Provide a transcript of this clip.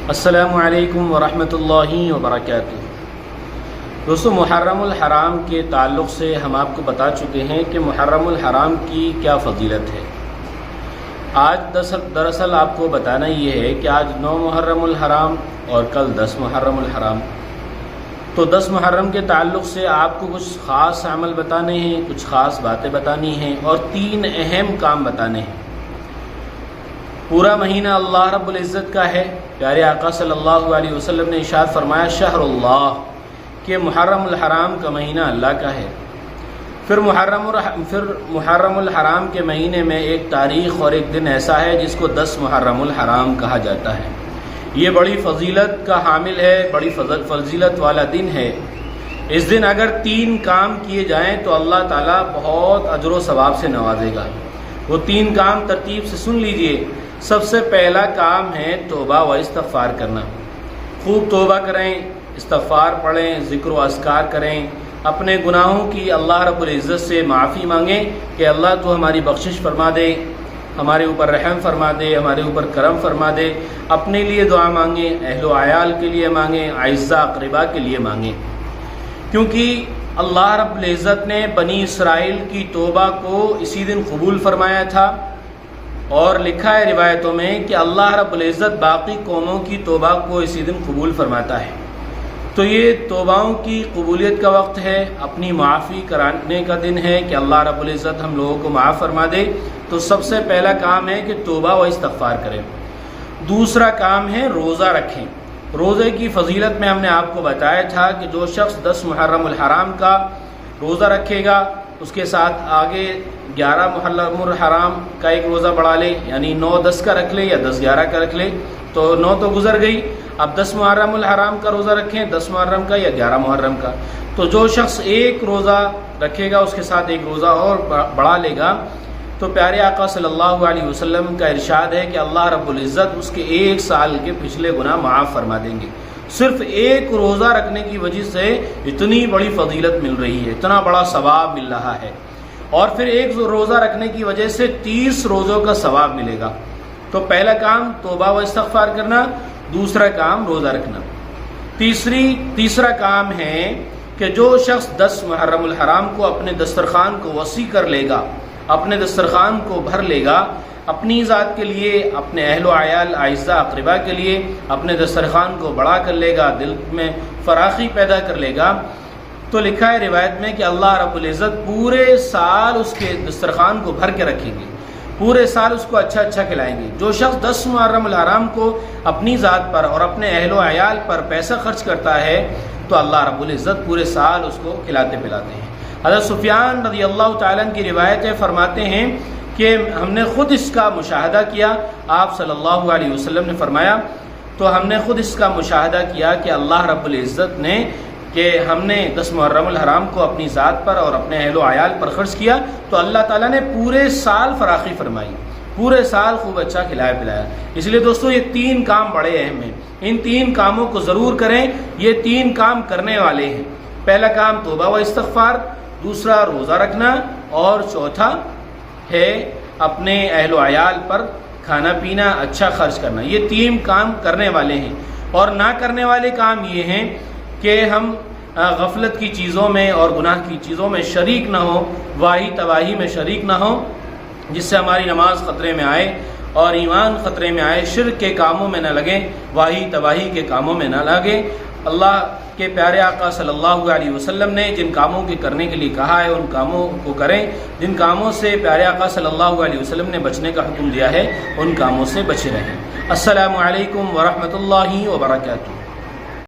السلام علیکم ورحمۃ اللہ وبرکاتہ۔ دوستو، محرم الحرام کے تعلق سے ہم آپ کو بتا چکے ہیں کہ محرم الحرام کی کیا فضیلت ہے۔ آج دراصل آپ کو بتانا یہ ہے کہ آج 9 محرم الحرام اور کل 10 محرم الحرام۔ تو 10 محرم کے تعلق سے آپ کو کچھ خاص عمل بتانے ہیں، کچھ خاص باتیں بتانی ہیں اور 3 اہم کام بتانے ہیں۔ پورا مہینہ اللہ رب العزت کا ہے۔ پیارے آقا صلی اللہ علیہ وسلم نے ارشاد فرمایا شہر اللہ، کہ محرم الحرام کا مہینہ اللہ کا ہے۔ پھر محرم الحرام کے مہینے میں ایک تاریخ اور ایک دن ایسا ہے جس کو 10 محرم الحرام کہا جاتا ہے۔ یہ بڑی فضیلت کا حامل ہے، بڑی فضیلت والا دن ہے۔ اس دن اگر 3 کام کیے جائیں تو اللہ تعالیٰ بہت اجر و ثواب سے نوازے گا۔ وہ 3 کام ترتیب سے سن لیجئے۔ سب سے پہلا کام ہے توبہ و استغفار کرنا۔ خوب توبہ کریں، استغفار پڑھیں، ذکر و اذکار کریں، اپنے گناہوں کی اللہ رب العزت سے معافی مانگیں کہ اللہ تو ہماری بخشش فرما دے، ہمارے اوپر رحم فرما دے، ہمارے اوپر کرم فرما دے۔ اپنے لیے دعا مانگیں، اہل و عیال کے لیے مانگیں، اعزاء اقربا کے لیے مانگیں، کیونکہ اللہ رب العزت نے بنی اسرائیل کی توبہ کو اسی دن قبول فرمایا تھا، اور لکھا ہے روایتوں میں کہ اللہ رب العزت باقی قوموں کی توبہ کو اسی دن قبول فرماتا ہے۔ تو یہ توباؤں کی قبولیت کا وقت ہے، اپنی معافی کرانے کا دن ہے کہ اللہ رب العزت ہم لوگوں کو معاف فرما دے۔ تو سب سے پہلا کام ہے کہ توبہ و استغفار کریں۔ دوسرا کام ہے روزہ رکھیں۔ روزے کی فضیلت میں ہم نے آپ کو بتایا تھا کہ جو شخص 10 محرم الحرام کا روزہ رکھے گا، اس کے ساتھ آگے 11 محرم الحرام کا ایک روزہ بڑھا لے، یعنی 9-10 کا رکھ لے یا 10-11 کا رکھ لے، تو 9 تو گزر گئی، اب 10 محرم الحرام کا روزہ رکھیں، 10 محرم کا یا 11 محرم کا۔ تو جو شخص ایک روزہ رکھے گا اس کے ساتھ ایک روزہ اور بڑھا لے گا، تو پیارے آقا صلی اللہ علیہ وسلم کا ارشاد ہے کہ اللہ رب العزت اس کے 1 سال کے پچھلے گناہ معاف فرما دیں گے۔ صرف ایک روزہ رکھنے کی وجہ سے اتنی بڑی فضیلت مل رہی ہے، اتنا بڑا ثواب مل رہا ہے، اور پھر ایک روزہ رکھنے کی وجہ سے 30 روزوں کا ثواب ملے گا۔ تو پہلا کام توبہ و استغفار کرنا، دوسرا کام روزہ رکھنا۔ تیسرا کام ہے کہ جو شخص 10 محرم الحرام کو اپنے دسترخوان کو وسیع کر لے گا، اپنے دسترخوان کو بھر لے گا، اپنی ذات کے لیے، اپنے اہل و عیال اعزاء اقربا کے لیے اپنے دسترخوان کو بڑا کر لے گا، دل میں فراخی پیدا کر لے گا، تو لکھا ہے روایت میں کہ اللہ رب العزت پورے سال اس کے دسترخوان کو بھر کے رکھیں گے، پورے سال اس کو اچھا کھلائیں گے۔ جو شخص 10 محرم الحرام کو اپنی ذات پر اور اپنے اہل و عیال پر پیسہ خرچ کرتا ہے تو اللہ رب العزت پورے سال اس کو کھلاتے پلاتے ہیں۔ حضرت سفیان رضی اللہ تعالیٰ عنہ کی روایت ہے، فرماتے ہیں کہ ہم نے خود اس کا مشاہدہ کیا۔ آپ صلی اللہ علیہ وسلم نے فرمایا، تو ہم نے خود اس کا مشاہدہ کیا کہ اللہ رب العزت نے کہ ہم نے 10 محرم الحرام کو اپنی ذات پر اور اپنے اہل و عیال پر خرچ کیا تو اللہ تعالیٰ نے پورے سال فراخی فرمائی، پورے سال خوب اچھا کھلایا پلایا۔ اس لیے دوستو یہ 3 کام بڑے اہم ہیں، ان 3 کاموں کو ضرور کریں۔ یہ 3 کام کرنے والے ہیں۔ پہلا کام توبہ و استغفار، دوسرا روزہ رکھنا، اور چوتھا ہے اپنے اہل و عیال پر کھانا پینا، اچھا خرچ کرنا۔ یہ 3 کام کرنے والے ہیں، اور نہ کرنے والے کام یہ ہیں کہ ہم غفلت کی چیزوں میں اور گناہ کی چیزوں میں شریک نہ ہوں، واہی تباہی میں شریک نہ ہوں، جس سے ہماری نماز خطرے میں آئے اور ایمان خطرے میں آئے، شرک کے کاموں میں نہ لگیں، واہی تباہی کے کاموں میں نہ لگیں۔ اللہ کے پیارے آقا صلی اللہ علیہ وسلم نے جن کاموں کے کرنے کے لیے کہا ہے ان کاموں کو کریں، جن کاموں سے پیارے آقا صلی اللہ علیہ وسلم نے بچنے کا حکم دیا ہے ان کاموں سے بچے رہیں۔ السلام علیکم ورحمۃ اللہ وبرکاتہ۔